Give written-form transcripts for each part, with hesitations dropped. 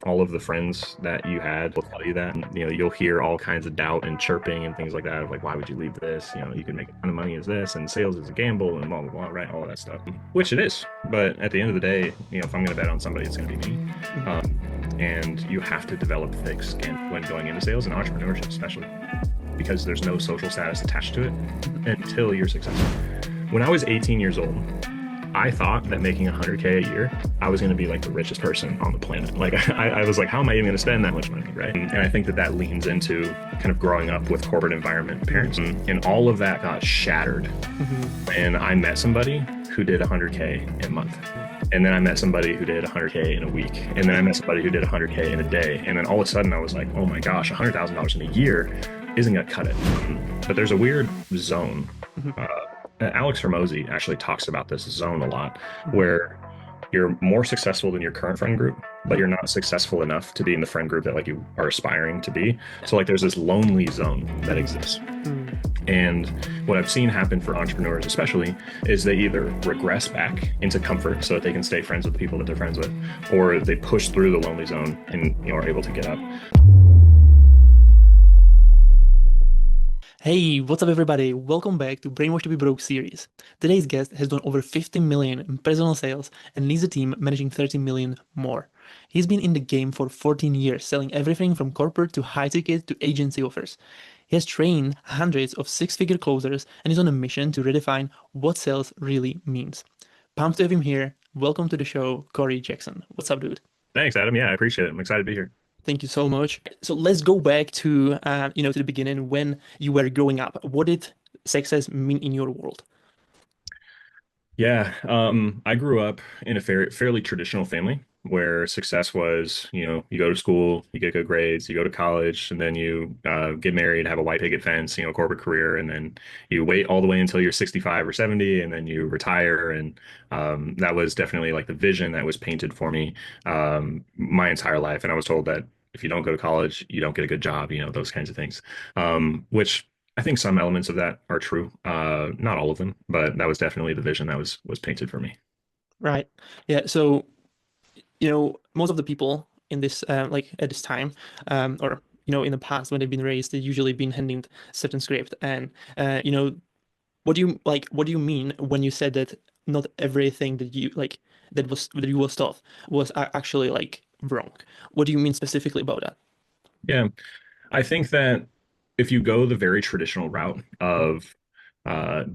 all of the friends that you had will tell you that. And, you'll hear all kinds of doubt and chirping and things like that of like, why would you leave this? You can make a ton of money as this, and sales is a gamble, and blah blah blah, right? All of that stuff, which it is. But at the end of the day, if I'm going to bet on somebody, it's going to be me. Mhm. And you have to develop thick skin when going into sales and entrepreneurship, especially because there's no social status attached to it Mhm. until you're successful. When I was 18 years old, I thought that making 100K a year, I was going to be like the richest person on the planet. Like, I was like, how am I even going to spend that much money, right? And I think that that leans into kind of growing up with corporate environment Mhm. parents. And all of that got shattered Mhm. when I met somebody who did 100K in a month. And then I met somebody who did 100K in a week. And then I met somebody who did 100K in a day. And then all of a sudden I was like, oh my gosh, $100,000 in a year isn't going to cut it. But there's a weird zone. Mhm. Uh, Alex Hormozy actually talks about this zone a lot, Mhm. where you're more successful than your current friend group, but Mhm. you're not successful enough to be in the friend group that like you are aspiring to be. Yeah. So like there's this lonely zone that Mhm. exists. Mhm. And what I've seen happen for entrepreneurs, especially, is they either regress back into comfort so that they can stay friends with the people that they're friends with, or they push through the lonely zone and are able to get up. Hey, what's up, everybody? Welcome back to Brainwashed to be Broke series. Today's guest has done over 50 million in personal sales and leads a team managing 30 million more. He's been in the game for 14 years, selling everything from corporate to high ticket to agency offers. He has trained hundreds of six-figure closers and is on a mission to redefine what sales really means. Pumped to have him here. Welcome to the show, Cory Jackson. What's up, dude? Thanks, Adam. Yeah, I appreciate it. I'm excited to be here. Thank you so much. So let's go back to to the beginning when you were growing up. What did success mean in your world? Yeah, I grew up in a fairly traditional family where success was, you go to school, you get good grades, you go to college, and then you get married, have a white picket fence, corporate career, and then you wait all the way until you're 65 or 70, and then you retire. And that was definitely like the vision that was painted for me my entire life. And I was told that if you don't go to college, you don't get a good job, those kinds of things, which I think some elements of that are true. Not all of them, but that was definitely the vision that was painted for me. Right. Yeah. So, most of the people in this, like at this time, or in the past when they've been raised, they've usually been handed certain script. And what do you like? What do you mean when you said that not everything that you like that you was taught was actually like wrong? What do you mean specifically about that? Yeah, I think that if you go the very traditional route of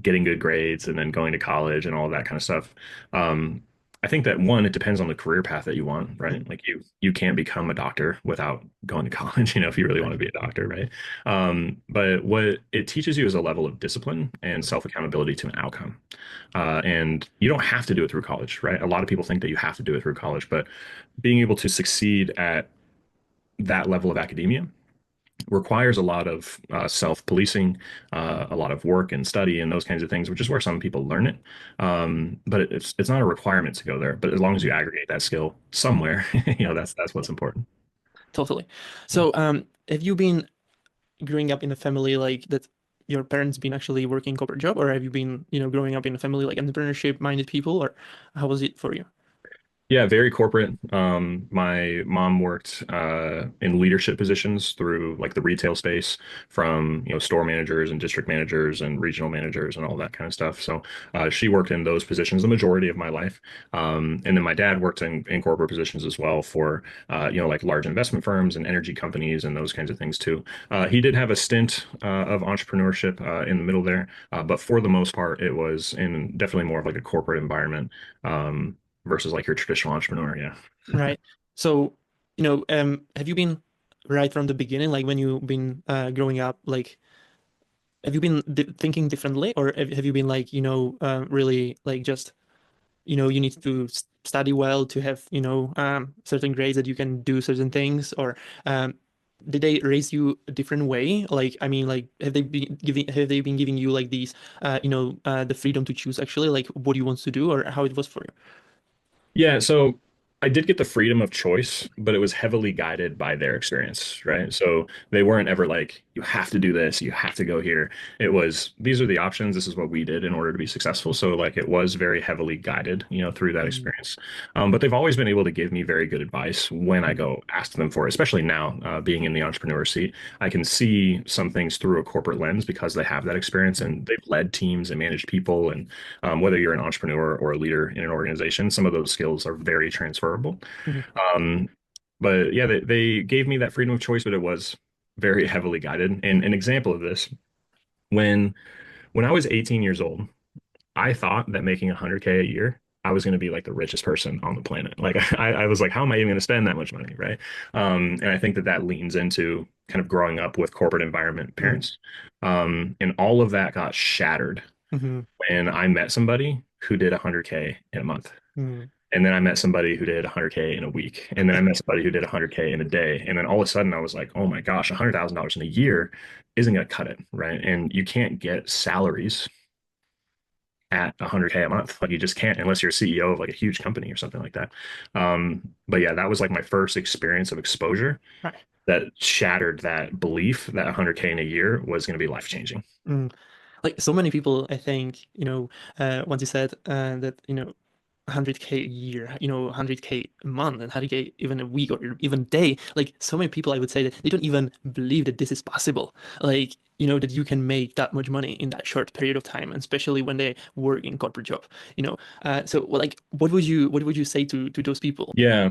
getting good grades and then going to college and all that kind of stuff, um, I think that one, it depends on the career path that you want, right? Like you can't become a doctor without going to college, if you really want to be a doctor, right? But what it teaches you is a level of discipline and self-accountability to an outcome. And you don't have to do it through college, right? A lot of people think that you have to do it through college, but being able to succeed at that level of academia requires a lot of self-policing, a lot of work and study and those kinds of things, which is where some people learn it. But it's not a requirement to go there. But as long as you aggregate that skill somewhere, that's what's important. Totally. So, have you been growing up in a family like that your parents been actually working corporate job, or have you been, growing up in a family like entrepreneurship minded people, or how was it for you? Yeah, very corporate. My mom worked in leadership positions through like the retail space, from store managers and district managers and regional managers and all that kind of stuff. So she worked in those positions the majority of my life. And then my dad worked in corporate positions as well for like large investment firms and energy companies and those kinds of things too. He did have a stint of entrepreneurship in the middle there, but for the most part, it was in definitely more of like a corporate environment. Versus like your traditional entrepreneur. Yeah. Right. So, have you been right from the beginning, like when you've been growing up, like have you been di thinking differently, or have you been like, really like just, you need to study well to have, certain grades that you can do certain things, or did they raise you a different way? Like, I mean, like, have they been giving you like these, the freedom to choose actually, like what you want to do or how it was for you? Yeah, so I did get the freedom of choice, but it was heavily guided by their experience, right? So they weren't ever like, you have to do this, you have to go here. It was, these are the options, this is what we did in order to be successful. So like it was very heavily guided, through that Mhm. experience. But they've always been able to give me very good advice when I Mhm. go ask them for it, especially now, being in the entrepreneur seat. I can see some things through a corporate lens because they have that experience Mhm. and they've led teams and managed people. And whether you're an entrepreneur or a leader in an organization, some of those skills are very transferable. Mhm. Um, but yeah, they gave me that freedom of choice, but it was very heavily guided. And an example of this, when when I was 18 years old, I thought that making 100K a year, I was going to be like the richest person on the planet. Like I was like, how am I even going to spend that much money, right? And I think that that leans into kind of growing up with corporate environment Mhm. parents, and all of that got shattered Mhm. when I met somebody who did 100K in a month. Mhm. And then I met somebody who did 100K in a week. And then I met somebody who did 100K in a day. And then all of a sudden I was like, oh my gosh, $100,000 in a year isn't going to cut it, right? And you can't get salaries at 100K a month. Like you just can't unless you're a CEO of like a huge company or something like that. But yeah, that was like my first experience of exposure Right. that shattered that belief that 100K in a year was going to be life changing. Mm. Like so many people, I think, once you said that, 100K a year, 100K a month and 100K even a week or even day, like so many people, I would say that they don't even believe that this is possible. Like, that you can make that much money in that short period of time, and especially when they work in corporate job, so well, like, what would you say to those people? Yeah,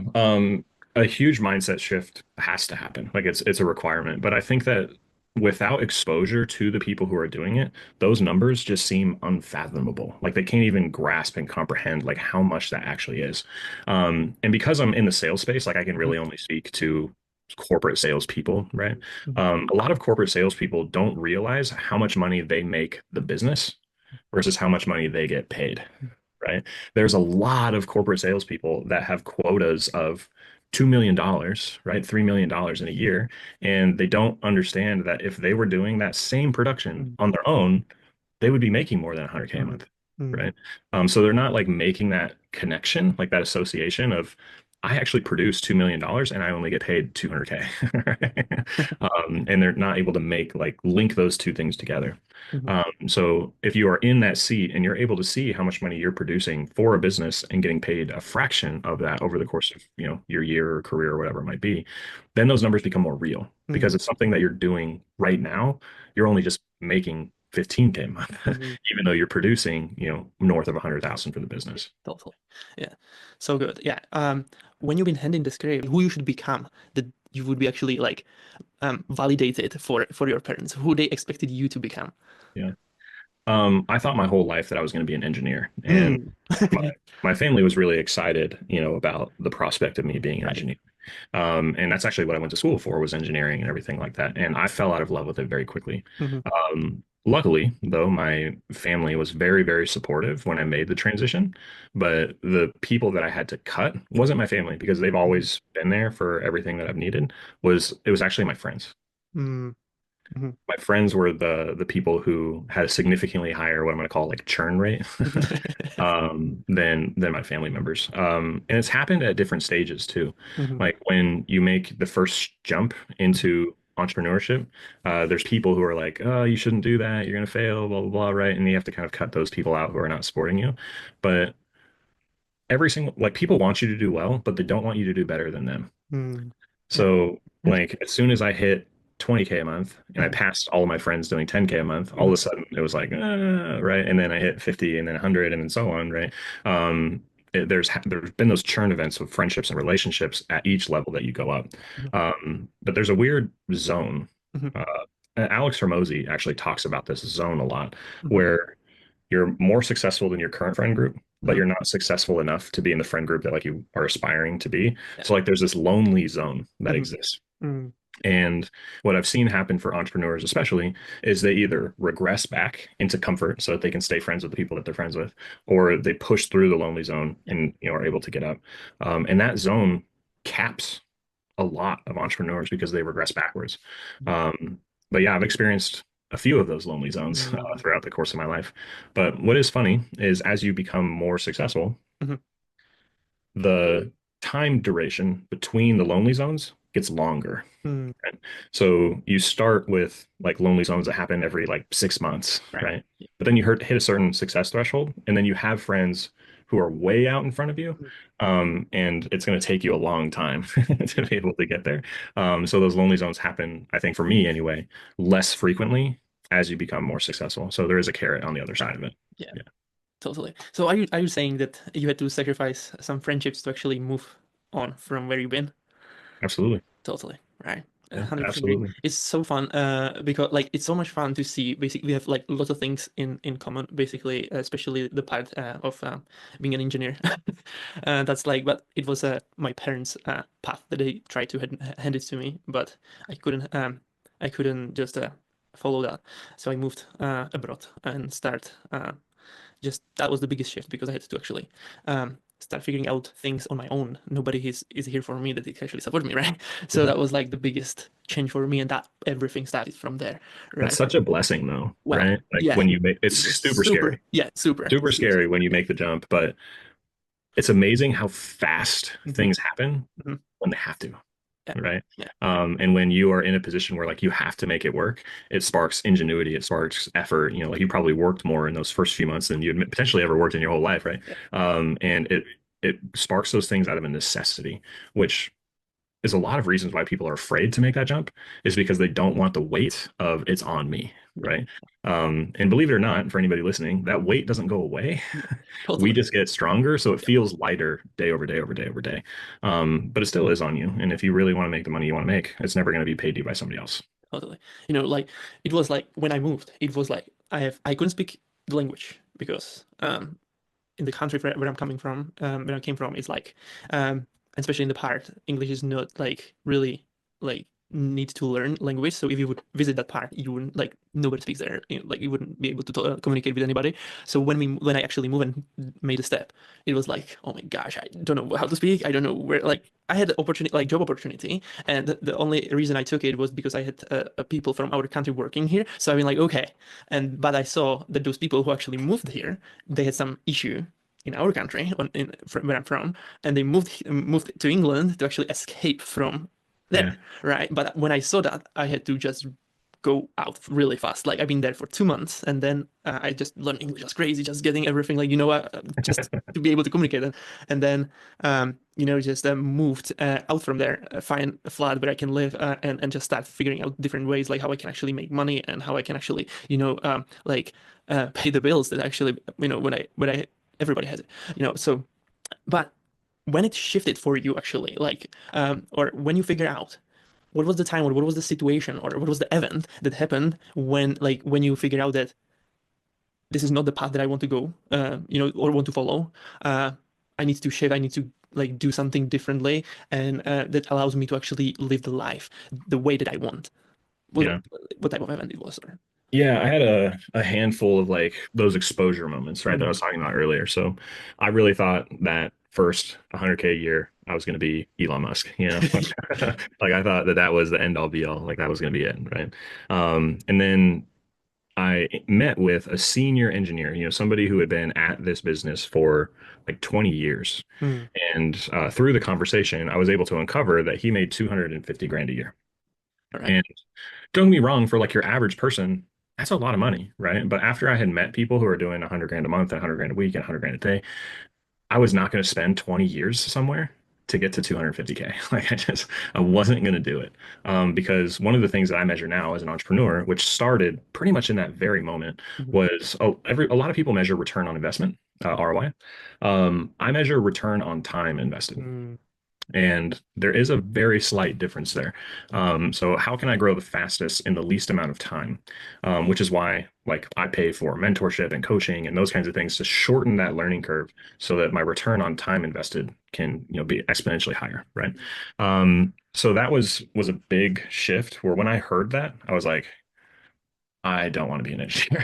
a huge mindset shift has to happen. Like it's a requirement. But I think that without exposure to the people who are doing it, those numbers just seem unfathomable. Like they can't even grasp and comprehend like how much that actually is. And because I'm in the sales space, like I can Mhm. really only speak to corporate salespeople, right? Mhm. A lot of corporate salespeople don't realize how much money they make the business versus how much money they get paid, right? There's a lot of corporate salespeople that have quotas of $2 million, right? $3 million in a year. And they don't understand that if they were doing that same production Mhm. on their own, they would be making more than 100K a Mhm. month, Mhm. right? So they're not like making that connection, like that association of I actually produce $2 million and I only get paid 200K, right? And they're not able to make like link those two things together. Mhm. So if you are in that seat and you're able to see how much money you're producing for a business and getting paid a fraction of that over the course of, your year or career or whatever it might be, then those numbers become more real because Mhm. it's something that you're doing right now. You're only just making 15K a month, Mhm. even though you're producing, north of 100,000 for the business. Totally. Yeah. So good. Yeah. When you've been handing the script, who you should become that you would be actually like validated for your parents, who they expected you to become. Yeah. I thought my whole life that I was going to be an engineer, and Mm. my my family was really excited, about the prospect of me being an Right. engineer. And that's actually what I went to school for was engineering and everything like that. And I fell out of love with it very quickly. Hmm. Luckily, though, my family was very, very supportive when I made the transition. But the people that I had to cut wasn't my family because they've Hmm. always been there for everything that I've needed. It was actually my friends. Hmm. Hmm. My friends were the people who had a significantly higher what I'm going to call like churn rate than my family members. And it's happened at different stages too. Hmm. Like when you make the first jump into entrepreneurship, there's people who are like, "Oh, you shouldn't do that. You're going to fail." Blah blah blah. Right? And you have to kind of cut those people out who are not supporting you. But every single like people want you to do well, but they don't want you to do better than them. Hmm. Yeah. So, like, as soon as I hit 20K a month and I passed all of my friends doing 10K a month, all of Hmm. a sudden it was like, right. And then I hit 50 and then 100 and then so on, right? There's been those churn events with friendships and relationships at each level that you go up. But there's a weird zone. Hmm. Uh, Alex Hormozy actually talks about this zone a lot, Hmm. where you're more successful than your current friend group, but Hmm. you're not successful enough to be in the friend group that like you are aspiring to be. Yeah. So like there's this lonely zone that Hmm. exists. Hmm. And what I've seen happen for entrepreneurs, especially, is they either regress back into comfort so that they can stay friends with the people that they're friends with, or they push through the lonely zone Yeah. and are able to get up. And that zone caps a lot of entrepreneurs because they regress backwards. Um, but yeah, I've experienced a few of those lonely zones Hmm. throughout the course of my life. But what is funny is as you become more successful, Hmm. the time duration between the lonely zones gets longer. Mm, Right? So you start with like lonely zones that happen every like 6 months, right. right? But then you hit a certain success threshold, and then you have friends who are way out in front of you, Mm, and it's going to take you a long time to yeah. be able to get there. So those lonely zones happen, I think, for me anyway, less frequently as you become more successful. So there is a carrot on the other side Right. of it. Yeah. Yeah, Totally. So are you saying that you had to sacrifice some friendships to actually move on from where you've been? absolutely. Totally. Right. Yeah, 100% agree. absolutely. It's so fun because like it's so much fun to see basically we have like lots of things in common basically especially the part of being an engineer. That's like but it was my parents path that they tried to hand it to me but I couldn't just follow that. So I moved abroad and start just that was the biggest shift because I had to actually start figuring out things on my own. Nobody is here for me that it actually support me, right? So Yeah. that was like the biggest change for me, and that everything started from there, That's right? such a blessing though, Well, right? Like yeah, when you make it's it was super scary. super, yeah, super, Super super. scary when you make the jump, but it's amazing how fast Hmm. things happen Hmm. when they have to, Yeah, right? yeah, And when you are in a position where like you have to make it work, it sparks ingenuity, it sparks effort. Like you probably worked more in those first few months than you had potentially ever worked in your whole life, right? yeah. And it sparks those things out of a necessity, which is a lot of reasons why people are afraid to make that jump is because they don't want the weight of it's on me, Yeah. right? And believe it or not, for anybody listening, that weight doesn't go away. Yeah. We Totally. just get stronger, so it Yeah, feels lighter day over day over day over day. But it still is on you. And if you really want to make the money you want to make, it's never going to be paid to you by somebody else. totally. Like it was like when I moved, it was like I couldn't speak the language because in the country where I'm coming from, where I came from, is like, especially in the part, English is not like really like need to learn language. So if you would visit that part, you wouldn't like nobody speaks there. Like you wouldn't be able to communicate with anybody. So when I actually moved and made a step, it was like, oh my gosh, I don't know how to speak. I don't know where. Like I had the opportunity, like job opportunity, and the only reason I took it was because I had people from our country working here. So I mean, like okay, and but I saw that those people who actually moved here they had some issue in our country, from where I'm from, and they moved to England to actually escape from Yeah. there, right? But when I saw that, I had to just go out really fast. Like I've been there for 2 months, and then I just learned English as crazy, just getting everything like just to be able to communicate. And then just moved out from there, find a flat where I can live, and just start figuring out different ways, like how I can actually make money and how I can actually like pay the bills that actually when I everybody has it, so but when it shifted for you actually like or when you figure out what was the time or what was the situation or what was the event that happened when you figure out that this is not the path that I want to go or want to follow. uh I need to shift. I need to like do something differently, and that allows me to actually live the life the way that I want. what, Yeah. what type of event it was? Or Yeah, I had a handful of like those exposure moments, right, that I Mhm. was talking about earlier. So I really thought that first 100K a year, I was going to be Elon Musk, like I thought that that was the end all be all, like that was going to be it, right? And then I met with a senior engineer, somebody who had been at this business for like 20 years. Mm, And through the conversation, I was able to uncover that he made 250 grand a year. all right. And don't get me wrong, for like your average person, that's a lot of money, right? But after I had met people who are doing 100 grand a month and 100 grand a week and 100 grand a day, I was not going to spend 20 years somewhere to get to 250K. Like I wasn't going to do it. Because one of the things that I measure now as an entrepreneur, which started pretty much in that very moment, Mhm. was a lot of people measure return on investment, ROI. I measure return on time invested. Mm, And there is a very slight difference there. So how can I grow the fastest in the least amount of time? Which is why like I pay for mentorship and coaching and those kinds of things to shorten that learning curve so that my return on time invested can, be exponentially higher, right? So that was a big shift where when I heard that, I was like, I don't want to be an engineer.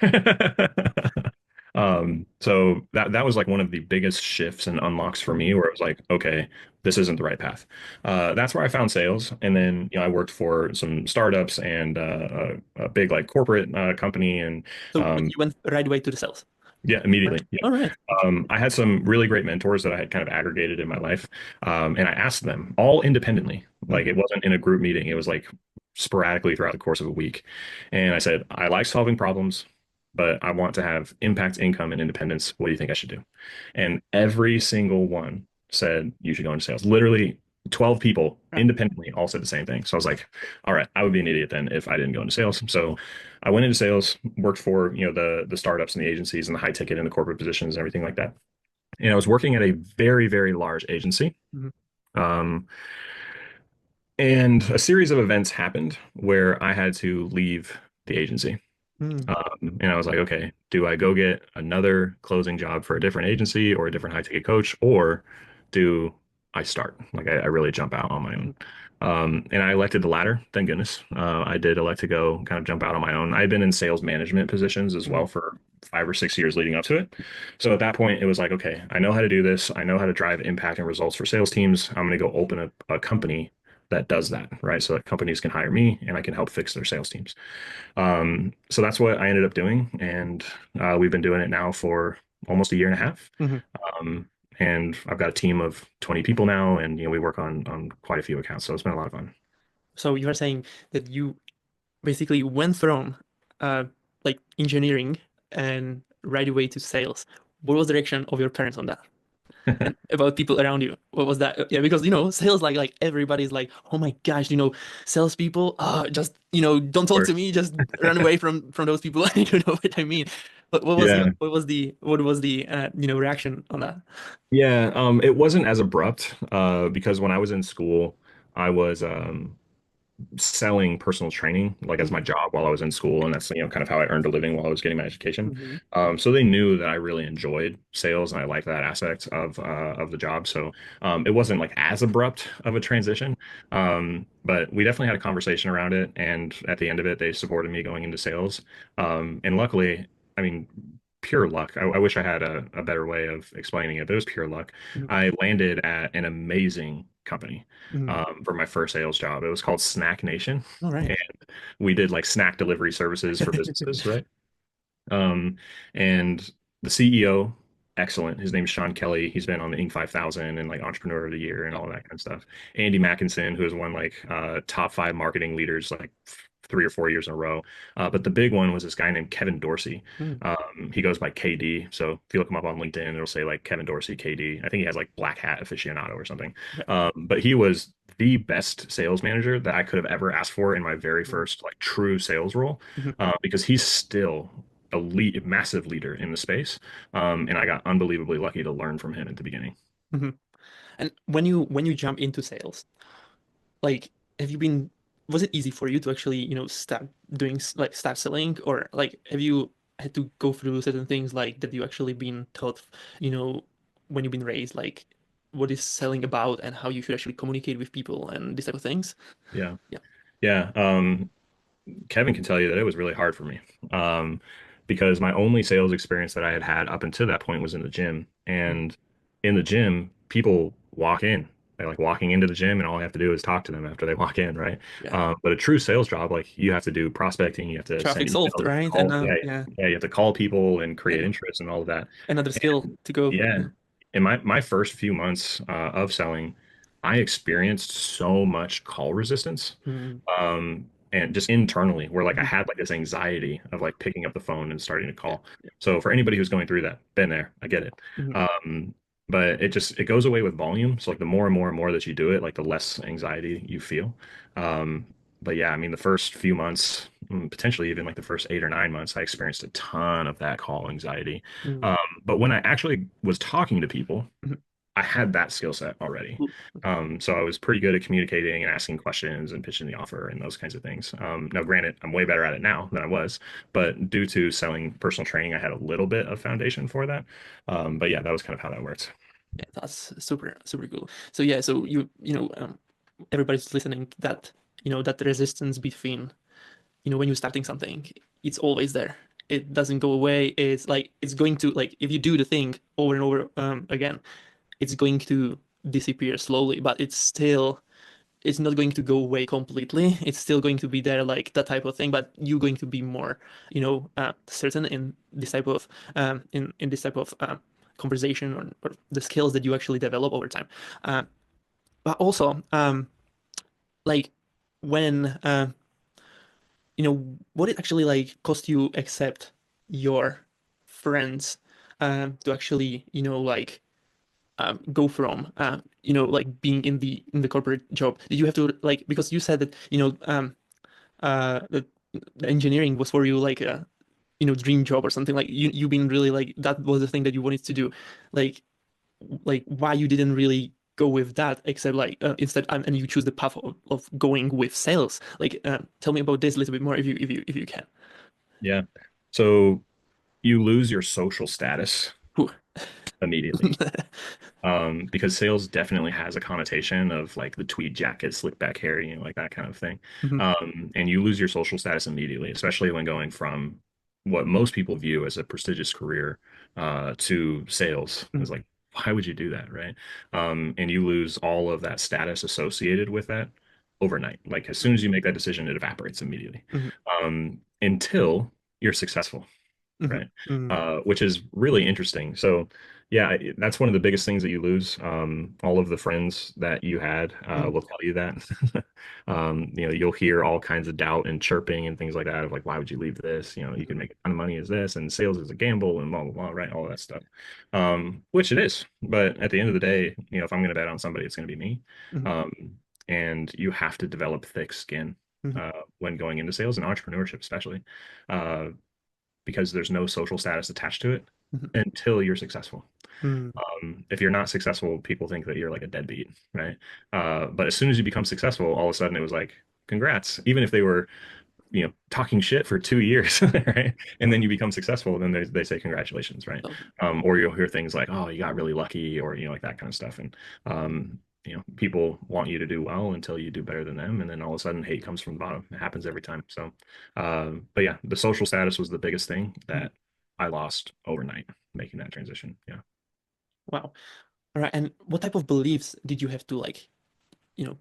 So that was like one of the biggest shifts and unlocks for me, mm. where it was like, okay, this isn't the right path. That's where I found sales, and then I worked for some startups and a big like corporate company, and So um, you went right away to the sales. Yeah, Right. immediately. All right. I had some really great mentors that I had kind of aggregated in my life. And I asked them all independently. Like Mhm. it wasn't in a group meeting, it was like sporadically throughout the course of a week. And I said, I like solving problems, but I want to have impact, income, and independence. What do you think I should do? And every single one said, you should go into sales. Literally 12 people Right. independently all said the same thing. So I was like, all right, I would be an idiot then if I didn't go into sales. So I went into sales, worked for, the startups and the agencies and the high ticket and the corporate positions and everything like that. And I was working at a very, very large agency. Mhm. Um, and a series of events happened where I had to leave the agency. Mhm. And I was like, okay, do I go get another closing job for a different agency or a different high ticket coach, or do I start? Like, I really jump out on my own. Mhm. And I elected the latter, thank goodness. I did elect to go kind of jump out on my own. I had been in sales management positions as Mhm. well for 5 or 6 years leading up to it. So at that point, it was like, okay, I know how to do this. I know how to drive impact and results for sales teams. I'm going to go open a company that does that, right? So that companies can hire me and I can help fix their sales teams. So that's what I ended up doing, and we've been doing it now for almost a year and a half. Mhm. Um, and I've got a team of 20 people now, and we work on quite a few accounts, so it's been a lot of fun. So you are saying that you basically went from uh like engineering and right away to sales. What was the reaction of your parents on that? And about people around you. What was that? Yeah, because sales like everybody's like, oh my gosh, salespeople, just don't talk to Worst. me, just run away from those people. You know what I mean? But Yeah, what was the reaction on that? yeah. It wasn't as abrupt because when I was in school, I was selling personal training like as my Mm-hmm. job while I was in school, and that's kind of how I earned a living while I was getting my education. Mm-hmm. So they knew that I really enjoyed sales and I liked that aspect of the job. So it wasn't like as abrupt of a transition, but we definitely had a conversation around it, and at the end of it, they supported me going into sales. And luckily, I mean. Pure luck. I wish I had a better way of explaining it, but it was pure luck. Mm-hmm. I landed at an amazing company Mm-hmm. for my first sales job. It was called Snack Nation, All right. and we did like snack delivery services for businesses, right? Um, and the CEO, excellent. His name's Sean Kelly. He's been on the Inc. 5000 and like Entrepreneur of the Year and all that kind of stuff. Andy Mackinson, who has won like top five marketing leaders like 3 or 4 years in a row. But the big one was this guy named Kevin Dorsey. Mm, He goes by KD. So if you look him up on LinkedIn, it'll say like Kevin Dorsey, KD. I think he has like Black Hat aficionado or something. okay. But he was the best sales manager that I could have ever asked for in my very Mm, first like true sales role, mhm, because he's still a lead, massive leader in the space. And I got unbelievably lucky to learn from him at the beginning. mhm. And when you jump into sales, like, have you been, was it easy for you to actually, start doing like start selling, or like have you had to go through certain things like that you actually been taught, you know, when you've been raised, like what is selling about and how you should actually communicate with people and these type of things? Yeah. Yeah. Yeah. Kevin can tell you that it was really hard for me, because my only sales experience that I had had up until that point was in the gym. Mhm. And in the gym, people walk in. They're like walking into the gym, and all I have to do is talk to them after they walk in, right? Yeah. But a true sales job, like you have to do prospecting, you have to send Traffic solved, emails, right? And call, yeah, yeah, yeah, you have to call people and create yeah, interest and all of that. another skill to go. Yeah. Yeah. In my first few months of selling, I experienced so much call resistance. Mhm. And just internally, where like I Mhm. had like this anxiety of like picking up the phone and starting to Yeah. call. Yeah. So for anybody who's going through that, been there, I get it. Mhm. Um, but it goes away with volume. So like the more and more and more that you do it, like the less anxiety you feel. Um, but yeah, I mean the first few months, potentially even like the first 8 or 9 months, I experienced a ton of that call anxiety. Mhm. Um, but when I actually was talking to people, Mhm. I had that skill set already. Cool. Okay. So I was pretty good at communicating and asking questions and pitching the offer and those kinds of things. Now, granted, I'm way better at it now than I was, but due to selling personal training, I had a little bit of foundation for that. But yeah, that was kind of how that worked. Yeah, that's super, super cool. So yeah, so everybody's listening that, that resistance between, when you're starting something, it's always there. It doesn't go away. It's like it's going to, like, if you do the thing over and over again, it's going to disappear slowly, but it's still it's not going to go away completely. It's still going to be there, like that type of thing, but you're going to be more, certain in this type of in this type of conversation or the skills that you actually develop over time. Uh, but also, like when what it actually like cost you accept your friends to actually, like go from like being in the corporate job. Did you have to like, because you said that that the engineering was for you like a dream job or something, like you've been really like that was the thing that you wanted to do, like why you didn't really go with that except like instead and you choose the path of going with sales, like tell me about this a little bit more if you can. Yeah. So you lose your social status Whew. immediately. Because sales definitely has a connotation of like the tweed jacket, slick back hair, like that kind of thing. Mhm, And you lose your social status immediately, especially when going from what most people view as a prestigious career to sales. It's mhm, like, why would you do that, right? And you lose all of that status associated with that overnight. Like as soon as you make that decision, it evaporates immediately mhm, until you're successful, mhm, right? mhm, Which is really interesting. So, yeah, that's one of the biggest things that you lose. All of the friends that you had mhm, will tell you that. You'll hear all kinds of doubt and chirping and things like that of like, why would you leave this? You can mhm, make a ton of money as this, and sales is a gamble, and blah blah blah, right? All of that stuff, which it is. But at the end of the day, if I'm going to bet on somebody, it's going to be me. mhm, Um, and you have to develop thick skin mhm, when going into sales and entrepreneurship, especially. Uh, because there's no social status attached to it mhm, until you're successful. mhm, If you're not successful, people think that you're like a deadbeat, right? But as soon as you become successful, all of a sudden it was like, congrats. Even if they were, talking shit for 2 years, right? And then you become successful, then they say congratulations, right? oh, Or you'll hear things like, oh, you got really lucky, or like that kind of stuff. And people want you to do well until you do better than them, and then all of a sudden hate comes from the bottom. It happens every time. So, but yeah, the social status was the biggest thing mhm. that I lost overnight making that transition. Yeah. Wow. All right, and what type of beliefs did you have to like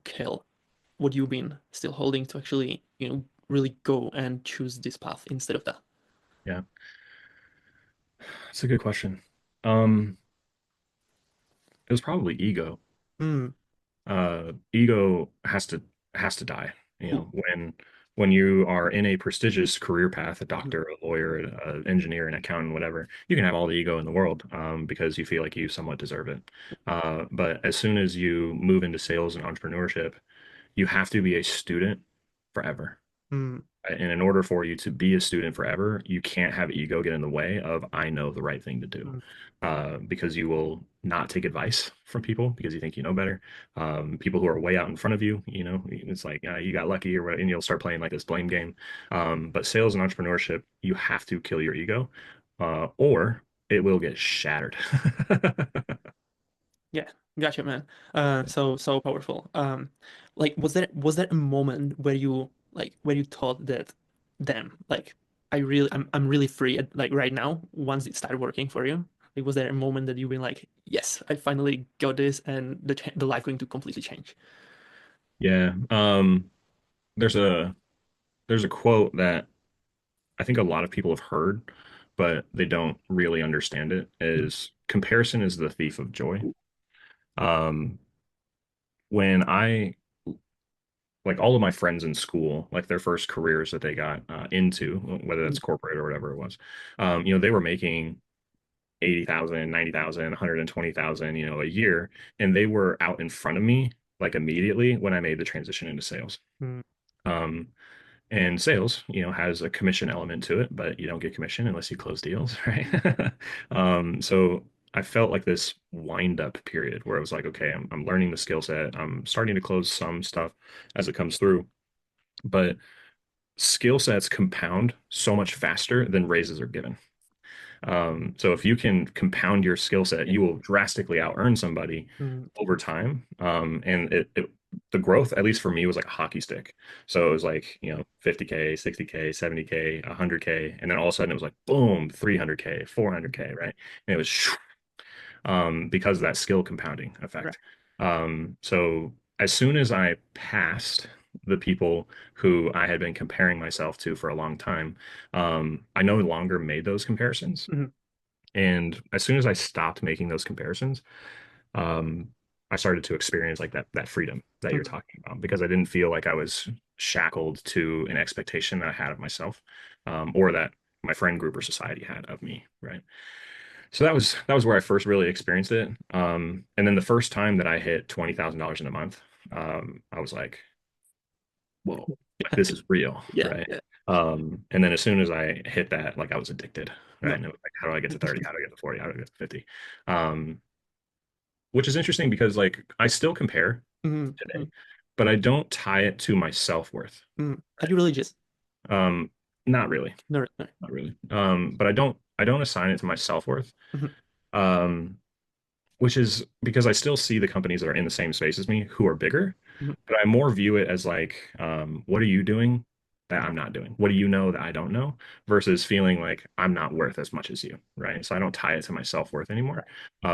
kill what you've been still holding to actually really go and choose this path instead of that? Yeah. That's a good question. Um, it was probably ego. Mm. Ego has to die. Ooh. When you are in a prestigious career path, a doctor, a lawyer, an engineer, an accountant, whatever, you can have all the ego in the world because you feel like you somewhat deserve it. But as soon as you move into sales and entrepreneurship, you have to be a student forever. Mm. And in order for you to be a student forever, you can't have ego get in the way of I know the right thing to do, Mm. because you will not take advice from people because you think you know better. People who are way out in front of you, it's like you got lucky or what, and you'll start playing like this blame game. But sales and entrepreneurship, you have to kill your ego, or it will get shattered. Yeah, gotcha, man. So powerful. Like, was there a moment where you thought that, damn, like, I'm really free at, like right now once it started working for you? Like, was there a moment that you've been like, yes, I finally got this, and the life going to completely change? Yeah. There's a there's a quote that I think a lot of people have heard, but they don't really understand it, Mm. is comparison is the thief of joy. Um, when I like all of my friends in school, like their first careers that they got into, whether that's Mm. corporate or whatever it was, they were making 80,000, 90,000, 120,000, a year, and they were out in front of me like immediately when I made the transition into sales. Mm. Um, And sales, has a commission element to it, but you don't get commission unless you close deals, right? So I felt like this wind up period where I was like, okay, I'm learning the skill set. I'm starting to close some stuff as it comes through, but skill sets compound so much faster than raises are given. So if you can compound your skill set, Yeah. you will drastically out earn somebody Mm. over time. And the growth, at least for me, was like a hockey stick. So it was like, 50K, 60K, 70K, 100K. And then all of a sudden it was like, boom, 300K, 400K, right? And it was because of that skill compounding Right. effect. So as soon as I passed the people who I had been comparing myself to for a long time, I no longer made those comparisons. Mhm. And as soon as I stopped making those comparisons, um, I started to experience like that freedom that you're Mhm. talking about because I didn't feel like I was shackled to an expectation that I had of myself, or that my friend group or society had of me, right? So that was where I first really experienced it. And then the first time that I hit $20,000 in a month, I was like, whoa, like this is real, Yeah, right? yeah. And then as soon as I hit that, like I was addicted, right? No. And it was like, how do I get to 30? How do I get to 40? How do I get to 50? Um, which is interesting because like I still compare Mhm. today, Mhm. but I don't tie it to my self-worth, Mhm. Are right? you religious? Um, not really, No, no. not really. But I don't assign it to my self-worth. Mhm. Um, which is because I still see the companies that are in the same space as me who are bigger, Mhm. but I more view it as like, what are you doing that I'm not doing? What do you know that I don't know? Versus feeling like I'm not worth as much as you, right? So I don't tie it to my self-worth anymore,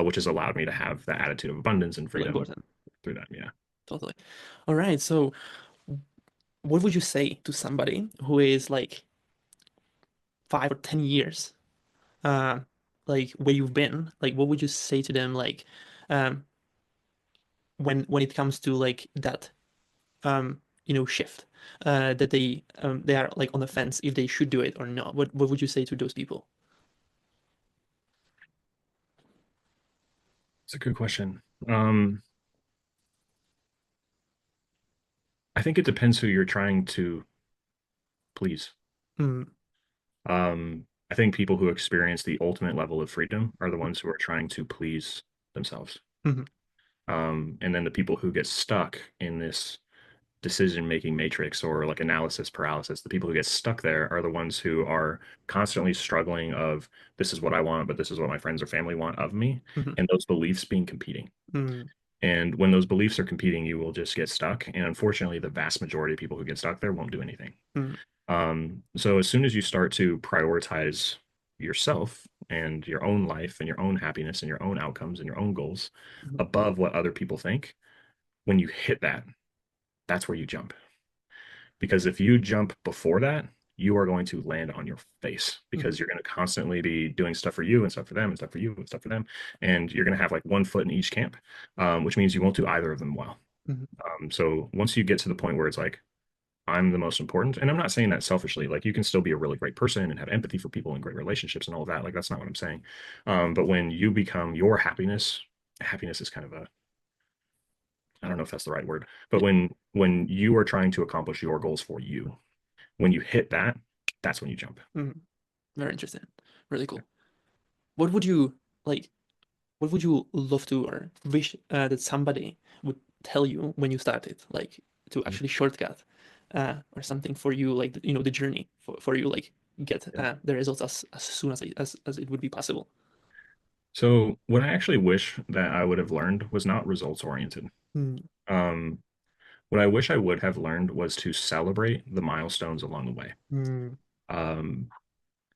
which has allowed me to have the attitude of abundance and Really freedom important. through that. Yeah. Totally. All right. So, what would you say to somebody who is like 5 or 10 years, uh, like where you've been? Like, what would you say to them, like, um, when it comes to like that, shift, that they are like on the fence if they should do it or not? What would you say to those people? It's a good question. Um, I think it depends who you're trying to please. Mm, I think people who experience the ultimate level of freedom are the ones who are trying to please themselves. mhm, And then the people who get stuck in this decision-making matrix or like analysis paralysis, the people who get stuck there are the ones who are constantly struggling of this is what I want, but this is what my friends or family want of me, mhm, and those beliefs being competing. mm, And when those beliefs are competing, you will just get stuck. And unfortunately, the vast majority of people who get stuck there won't do anything. mm, So as soon as you start to prioritize yourself and your own life and your own happiness and your own outcomes and your own goals mhm, above what other people think, when you hit that, that's where you jump. Because if you jump before that, you are going to land on your face mhm, because you're going to constantly be doing stuff for you and stuff for them and stuff for you and stuff for them. And you're going to have like one foot in each camp, which means you won't do either of them well. mhm, So once you get to the point where it's like, I'm the most important. And I'm not saying that selfishly. Like you can still be a really great person and have empathy for people and great relationships and all of that. Like that's not what I'm saying. But when you become your happiness, happiness is kind of a, I don't know if that's the right word, but yeah, when you are trying to accomplish your goals for you, when you hit that, that's when you jump. mhm. Very interesting. Really cool. What would you like? What would you love to or wish that somebody would tell you when you started, like to actually shortcut or something for you, like the journey for you, like get Yeah. the results as soon as it would be possible. So what I actually wish that I would have learned was not results oriented. Mm, Um, what I wish I would have learned was to celebrate the milestones along the way. mm, Um,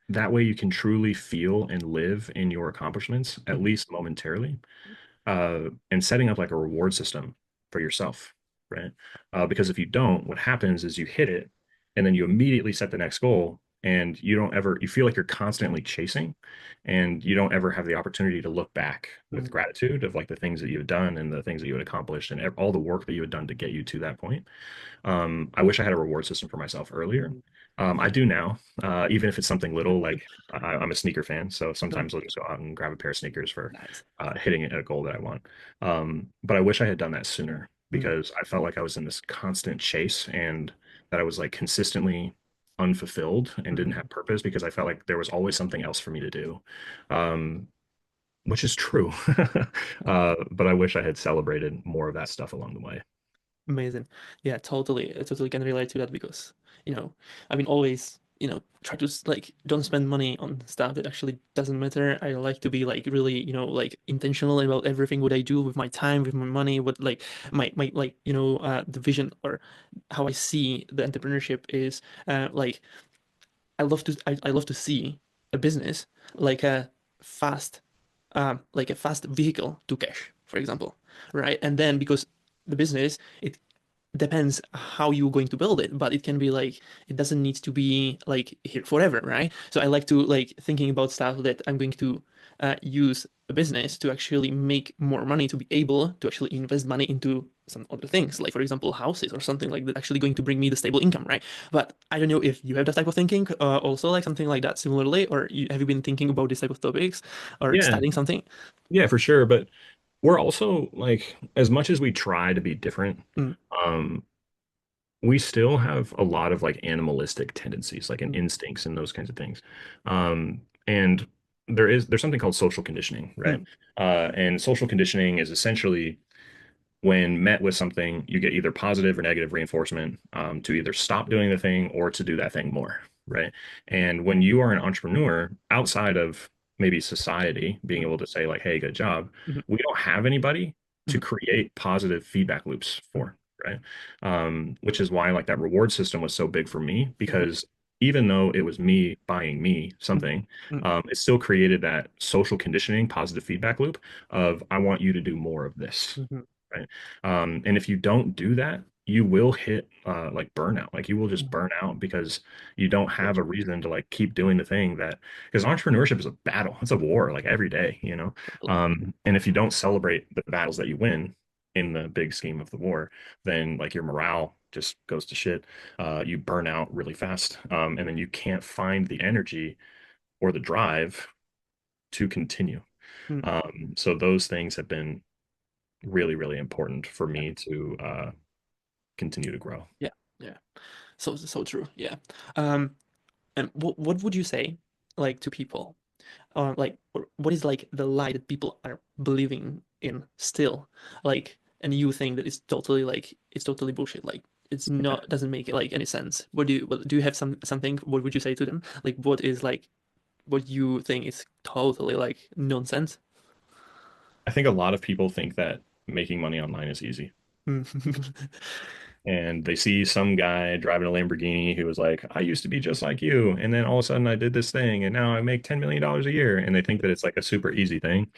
That way you can truly feel and live in your accomplishments, at mhm, least momentarily, and setting up like a reward system for yourself, right? Because if you don't, what happens is you hit it and then you immediately set the next goal and you don't ever, you feel like you're constantly chasing and you don't ever have the opportunity to look back with mm, gratitude of like the things that you've done and the things that you had accomplished and all the work that you had done to get you to that point. I wish I had a reward system for myself earlier. mm. I do now, even if it's something little, like I'm a sneaker fan. So No, sometimes I'll just go out and grab a pair of sneakers for nice. hitting a goal that I want. But I wish I had done that sooner Mm, because I felt like I was in this constant chase and that I was like consistently unfulfilled and didn't mhm. have purpose because I felt like there was always something else for me to do. Um, which is true. But I wish I had celebrated more of that stuff along the way. Amazing. Yeah, totally. I totally can relate to that because, I mean, always, try to like don't spend money on stuff that actually doesn't matter. I like to be like really, like intentional about everything what I do with my time, with my money, what like my like, the vision or how I see the entrepreneurship is like I love to see a business like a fast vehicle to cash, for example, right? And then because the business, it depends how you're going to build it, but it can be like it doesn't need to be like here forever, right? So I like to like thinking about stuff that I'm going to use a business to actually make more money, to be able to actually invest money into some other things, like for example houses or something like that, actually going to bring me the stable income, right? But I don't know if you have that type of thinking, also like something like that similarly, or have you been thinking about this type of topics or Yeah, studying something? yeah, for sure. But we're also like, as much as we try to be different, Mm, um, we still have a lot of like animalistic tendencies, like an mm, instincts and those kinds of things. And there's something called social conditioning, right? mm, And social conditioning is essentially when met with something, you get either positive or negative reinforcement to either stop doing the thing or to do that thing more, right? And when you are an entrepreneur, outside of maybe society being mm, able to say, like, hey, good job, mm, we don't have anybody to mm, create positive feedback loops mm, for, right? Which is why, like, that reward system was so big for me mm, because even though it was me buying me mm, something, mm, it still created that social conditioning, positive feedback loop of, I want you to do more of this, mm, right? And if you don't do that, you will hit like burnout. Like you will just mm. burn out because you don't So have a true. reason to like keep doing the thing that because entrepreneurship is a battle. It's a war like every day, you know. Totally. And if you don't celebrate the battles that you win in the big scheme of the war, then like your morale just goes to shit. You burn out really fast, and then you can't find the energy or the drive to continue. Mm, So those things have been really, really important for yeah, me to continue to grow. yeah, yeah. So true. Yeah. Um, and what would you say like to people? Like what is like the lie that people are believing in still? Like, and you think that it's totally bullshit. Like it's not doesn't make like any sense. What do you have something? What would you say to them? Like what is like what you think is totally like nonsense? I think a lot of people think that making money online is easy. Mm. And they see some guy driving a Lamborghini who was like, I used to be just like you. And then all of a sudden I did this thing and now I make $10 million a year. And they think that it's like a super easy thing.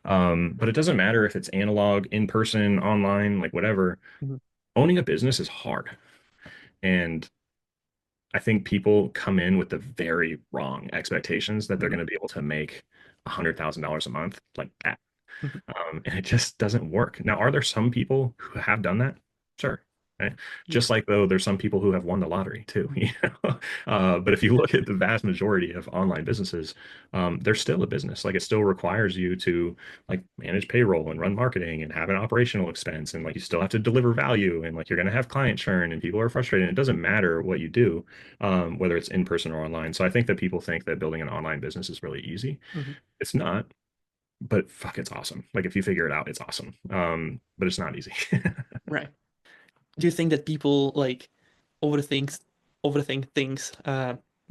But it doesn't matter if it's analog, in person, online, like whatever. Mhm, Owning a business is hard. And I think people come in with the very wrong expectations that they're mhm, going to be able to make $100,000 a month like that. mhm. And it just doesn't work. Now, are there some people who have done that? Sure. Right? Yeah. Just like though, there's some people who have won the lottery too. Mhm, You know? But if you look at the vast majority of online businesses, they're still a business. Like it still requires you to like manage payroll and run marketing and have an operational expense, and like you still have to deliver value, and like you're going to have client churn, and people are frustrated. It doesn't matter what you do, whether it's in person or online. So I think that people think that building an online business is really easy. mhm. It's not, but fuck, it's awesome. Like if you figure it out, it's awesome. But it's not easy. Right. Do you think that people like overthink overthink things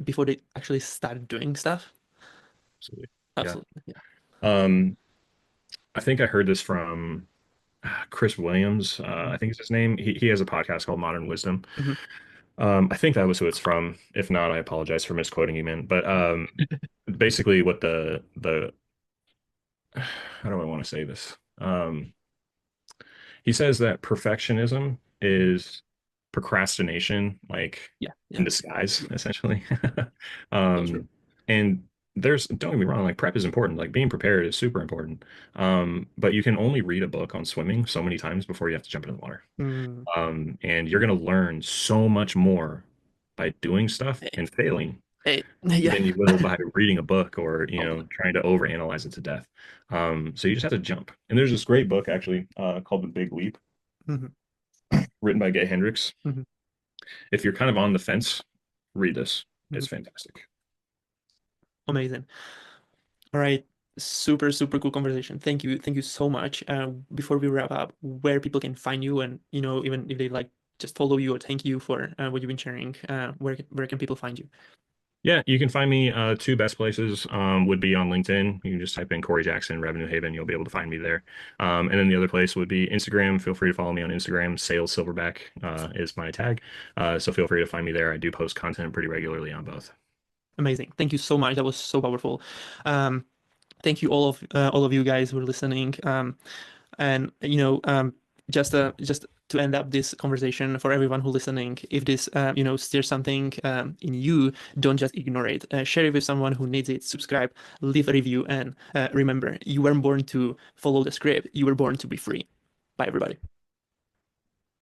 before they actually start doing stuff? Absolutely. Yeah. Absolutely. Yeah. Um, I think I heard this from Chris Williams. I think it's his name. He has a podcast called Modern Wisdom. Mm-hmm. I think that was who it's from. If not, I apologize for misquoting him in. But basically, what the how do I want to say this? He says that perfectionism is procrastination, like Yeah. in Yeah. disguise, essentially. So true. um, and don't get me wrong, like prep is important, like being prepared is super important. But you can only read a book on swimming so many times before you have to jump into the water. Mm. And you're going to learn so much more by doing stuff Hey, and failing yeah. than you will by reading a book or, Totally. trying to overanalyze it to death. So you just have to jump. And there's this great book actually called The Big Leap, Hmm. written by Gay Hendricks. Hmm. If you're kind of on the fence, read this. Hmm. It's fantastic. Amazing. All right. Super, super cool conversation. Thank you. Thank you so much. Before we wrap up, where people can find you and, even if they like just follow you or thank you for what you've been sharing, where can people find you? Yeah, you can find me two best places would be on LinkedIn. You can just type in Cory Jackson, Revenue Haven. You'll be able to find me there. And then the other place would be Instagram. Feel free to follow me on Instagram. Sales Silverback is my tag. So feel free to find me there. I do post content pretty regularly on both. Amazing. Thank you so much. That was so powerful. Um, Thank you all of you guys who are listening. And just to end up this conversation for everyone who listening, if this stirs something in you, don't just ignore it. Share it with someone who needs it. Subscribe, leave a review, and remember, you weren't born to follow the script. You were born to be free. Bye, everybody.